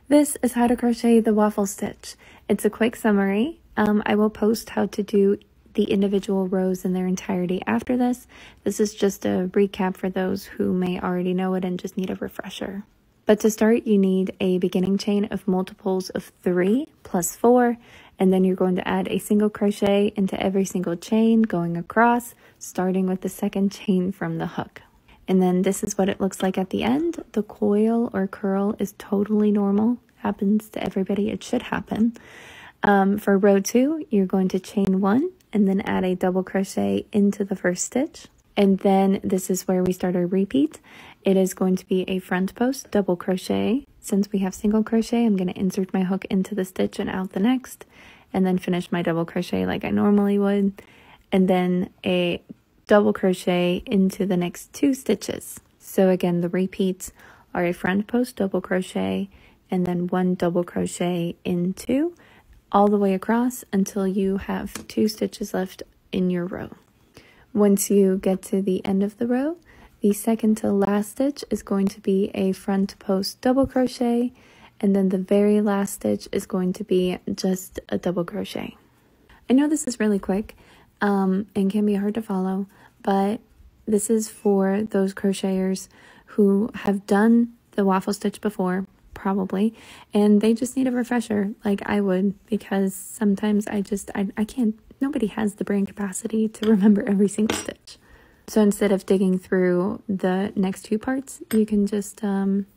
This is how to crochet the waffle stitch. It's a quick summary. I will post how to do the individual rows in their entirety after this. This is just a recap for those who may already know it and just need a refresher. But to start, you need a beginning chain of multiples of 3 plus 4, and then you're going to add a single crochet into every single chain going across, starting with the second chain from the hook. And then this is what it looks like at the end. The coil or curl is totally normal. Happens to everybody. It should happen. For row 2, you're going to chain 1 and then add a double crochet into the first stitch. And then this is where we start our repeat. It is going to be a front post double crochet. Since we have single crochet, I'm going to insert my hook into the stitch and out the next, and then finish my double crochet like I normally would. And then a double crochet into the next 2 stitches. So again, the repeats are a front post double crochet and then 1 double crochet into all the way across until you have 2 stitches left in your row. Once you get to the end of the row, the second to last stitch is going to be a front post double crochet, and then the very last stitch is going to be just a double crochet. I know this is really quick and can be hard to follow, but this is for those crocheters who have done the waffle stitch before, probably, and they just need a refresher like I would, because sometimes I can't, nobody has the brain capacity to remember every single stitch. So instead of digging through the next 2 parts, you can just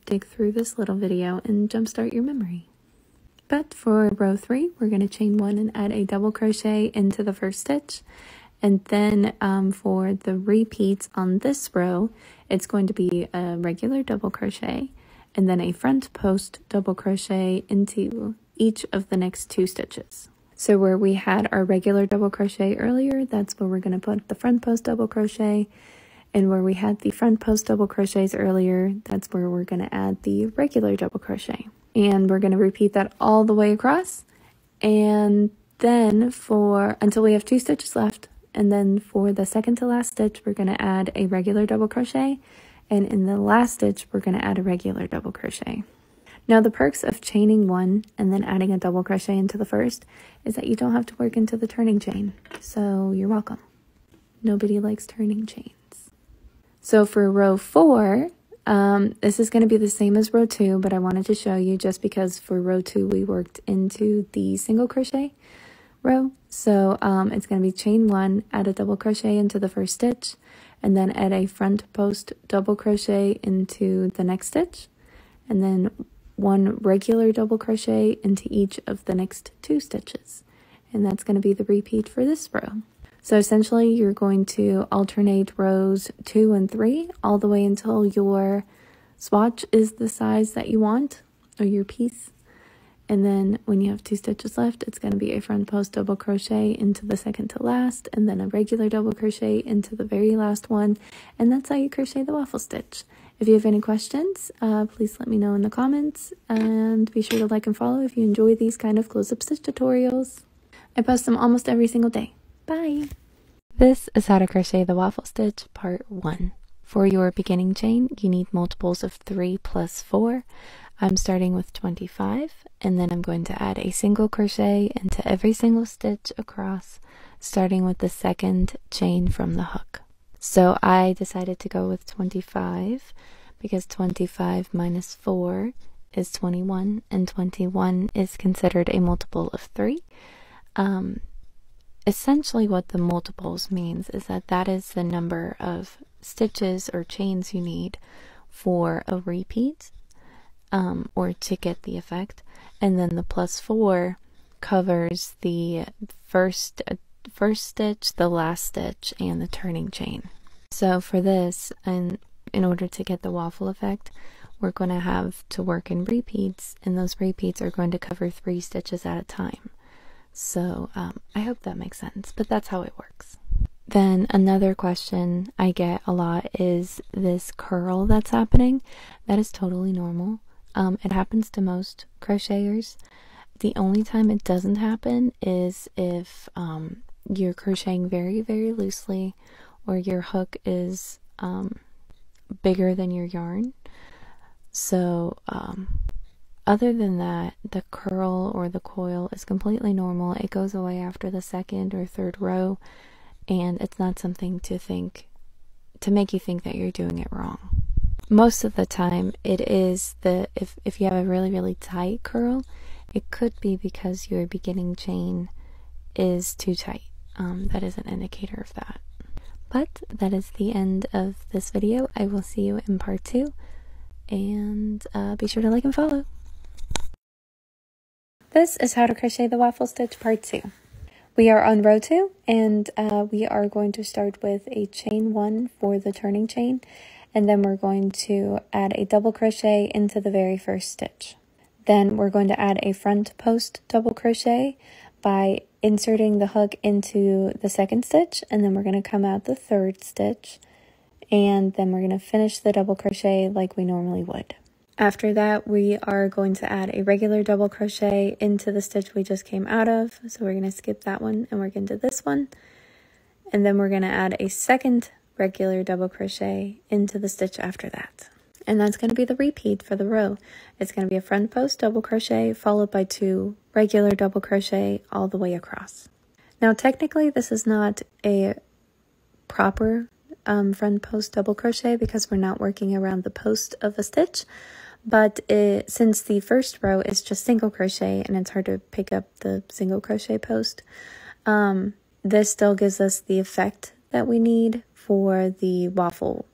dig through this little video and jumpstart your memory. But for row 3, we're going to chain 1 and add a double crochet into the first stitch. And then for the repeats on this row, it's going to be a regular double crochet and then a front post double crochet into each of the next 2 stitches. So where we had our regular double crochet earlier, that's where we're going to put the front post double crochet. And where we had the front post double crochets earlier, that's where we're going to add the regular double crochet. And we're going to repeat that all the way across. And then until we have 2 stitches left. And then for the second to last stitch, we're going to add a regular double crochet. And in the last stitch, we're going to add a regular double crochet. Now the perks of chaining 1 and then adding a double crochet into the first is that you don't have to work into the turning chain. So you're welcome. Nobody likes turning chains. So for row 4, this is going to be the same as row 2, but I wanted to show you just because for row 2 we worked into the single crochet row. So it's going to be chain 1, add a double crochet into the first stitch, and then add a front post double crochet into the next stitch, and then 1 regular double crochet into each of the next 2 stitches. And that's going to be the repeat for this row. So essentially you're going to alternate rows 2 and 3 all the way until your swatch is the size that you want, or your piece. And then when you have 2 stitches left, it's going to be a front post double crochet into the second to last, and then a regular double crochet into the very last one. And that's how you crochet the waffle stitch. If you have any questions, please let me know in the comments, and be sure to like and follow if you enjoy these kind of close-up stitch tutorials. I post them almost every single day. Bye! This is how to crochet the waffle stitch part 1. For your beginning chain, you need multiples of 3 plus 4. I'm starting with 25, and then I'm going to add a single crochet into every single stitch across, starting with the second chain from the hook. So I decided to go with 25 because 25 minus 4 is 21, and 21 is considered a multiple of 3. Essentially what the multiples means is that is the number of stitches or chains you need for a repeat, or to get the effect, and then the plus 4 covers the first stitch, the last stitch, and the turning chain. So for this, and in order to get the waffle effect, we're going to have to work in repeats, and those repeats are going to cover 3 stitches at a time. So I hope that makes sense, but that's how it works. Then another question I get a lot is this curl that's happening. That is totally normal. It happens to most crocheters. The only time it doesn't happen is if you're crocheting very, very loosely, or your hook is bigger than your yarn. So Other than that, the curl or the coil is completely normal. It goes away after the second or third row, and it's not something to make you think that you're doing it wrong. Most of the time, it is if you have a really, really tight curl, it could be because your beginning chain is too tight. That is an indicator of that. But that is the end of this video. I will see you in part 2, and be sure to like and follow. This is how to crochet the waffle stitch part 2. We are on row 2, and we are going to start with a chain 1 for the turning chain, and then we're going to add a double crochet into the very first stitch. Then we're going to add a front post double crochet by inserting the hook into the second stitch, and then we're going to come out the third stitch, and then we're going to finish the double crochet like we normally would. After that, we are going to add a regular double crochet into the stitch we just came out of. So we're going to skip that one and work into this one. And then we're going to add a second regular double crochet into the stitch after that. And that's going to be the repeat for the row. It's going to be a front post double crochet followed by 2 regular double crochet all the way across. Now, technically, this is not a proper front post double crochet because we're not working around the post of a stitch. But since the first row is just single crochet and it's hard to pick up the single crochet post, this still gives us the effect that we need for the waffle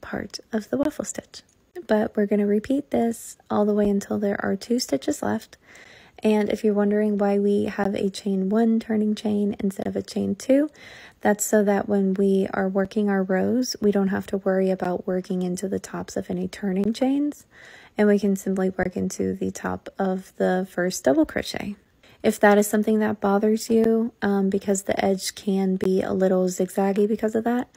part of the waffle stitch. But we're going to repeat this all the way until there are 2 stitches left. And if you're wondering why we have a chain 1 turning chain instead of a chain 2, that's so that when we are working our rows, we don't have to worry about working into the tops of any turning chains, and we can simply work into the top of the first double crochet. If that is something that bothers you, because the edge can be a little zigzaggy because of that,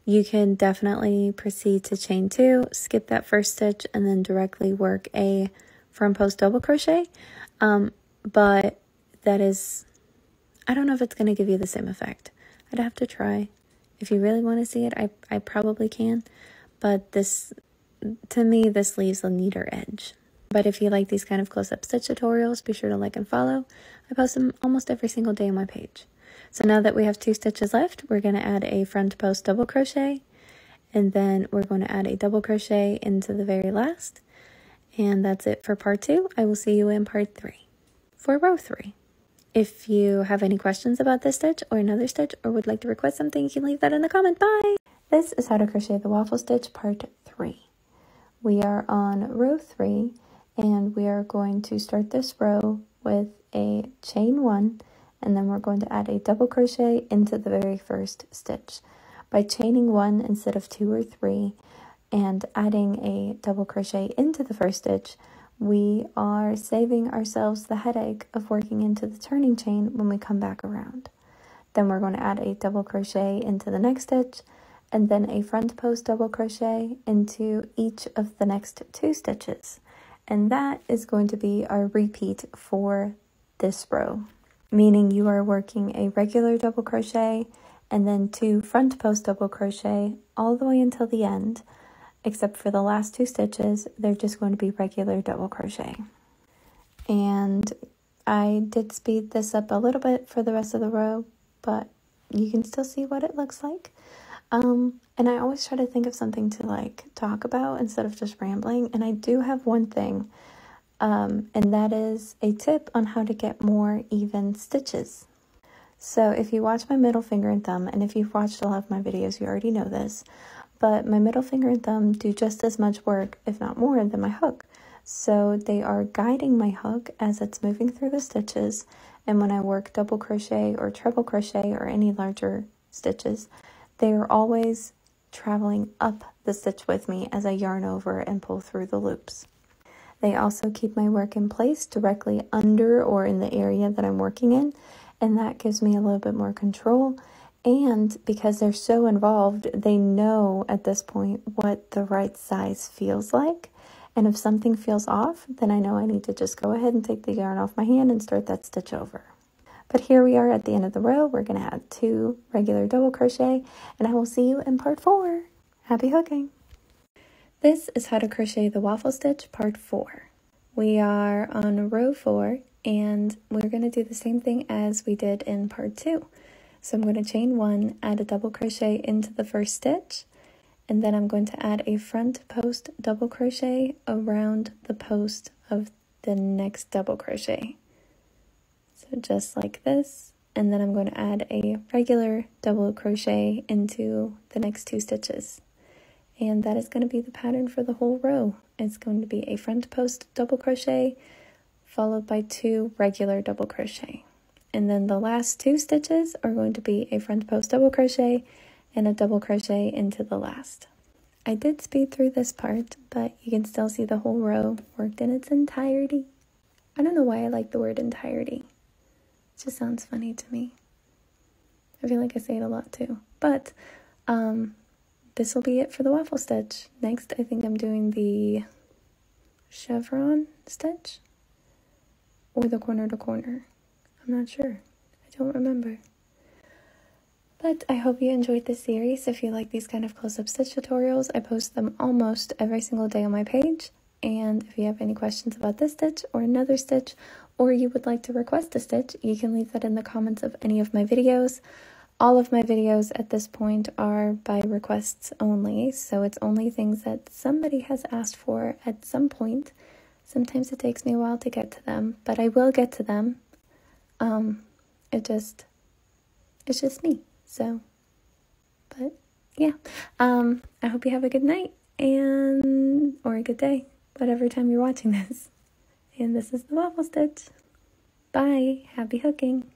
you can definitely proceed to chain 2, skip that first stitch, and then directly work a front post double crochet. But that is, I don't know if it's going to give you the same effect. I'd have to try. If you really want to see it, I probably can. But this, to me, this leaves a neater edge. But if you like these kind of close-up stitch tutorials, be sure to like and follow. I post them almost every single day on my page. So now that we have 2 stitches left, we're going to add a front post double crochet. And then we're going to add a double crochet into the very last. And that's it for part 2. I will see you in part 3 for row 3. If you have any questions about this stitch or another stitch or would like to request something, you can leave that in the comment. Bye! This is how to crochet the waffle stitch part 3. We are on row 3 and we are going to start this row with a chain 1, and then we're going to add a double crochet into the very first stitch. By chaining 1 instead of 2 or 3 and adding a double crochet into the first stitch, we are saving ourselves the headache of working into the turning chain when we come back around. Then we're going to add a double crochet into the next stitch, and then a front post double crochet into each of the next 2 stitches. And that is going to be our repeat for this row, meaning you are working a regular double crochet and then 2 front post double crochet all the way until the end. Except for the last 2 stitches, they're just going to be regular double crochet. And I did speed this up a little bit for the rest of the row, but you can still see what it looks like. And I always try to think of something to talk about instead of just rambling. And I do have one thing, and that is a tip on how to get more even stitches. So if you watch my middle finger and thumb, and if you've watched a lot of my videos, you already know this, but my middle finger and thumb do just as much work, if not more, than my hook. So they are guiding my hook as it's moving through the stitches, and when I work double crochet or treble crochet or any larger stitches, they are always traveling up the stitch with me as I yarn over and pull through the loops. They also keep my work in place directly under or in the area that I'm working in, and that gives me a little bit more control. And because they're so involved, they know at this point what the right size feels like. And if something feels off, then I know I need to just go ahead and take the yarn off my hand and start that stitch over. But here we are at the end of the row. We're going to add 2 regular double crochet, and I will see you in part 4. Happy hooking! This is how to crochet the waffle stitch part 4. We are on row 4, and we're going to do the same thing as we did in part 2. So I'm going to chain 1, add a double crochet into the first stitch, and then I'm going to add a front post double crochet around the post of the next double crochet. So just like this, and then I'm going to add a regular double crochet into the next 2 stitches. And that is going to be the pattern for the whole row. It's going to be a front post double crochet followed by 2 regular double crochet. And then the last 2 stitches are going to be a front post double crochet and a double crochet into the last. I did speed through this part, but you can still see the whole row worked in its entirety. I don't know why I like the word entirety. It just sounds funny to me. I feel like I say it a lot too. But this will be it for the waffle stitch. Next, I think I'm doing the chevron stitch or the corner to corner. I'm not sure. I don't remember. But I hope you enjoyed this series. If you like these kind of close-up stitch tutorials, I post them almost every single day on my page. And if you have any questions about this stitch or another stitch, or you would like to request a stitch, you can leave that in the comments of any of my videos. All of my videos at this point are by requests only, so it's only things that somebody has asked for at some point. Sometimes it takes me a while to get to them, but I will get to them. It's just me. So, but yeah. I hope you have a good night or a good day, whatever time you're watching this. And this is the waffle stitch. Bye. Happy hooking.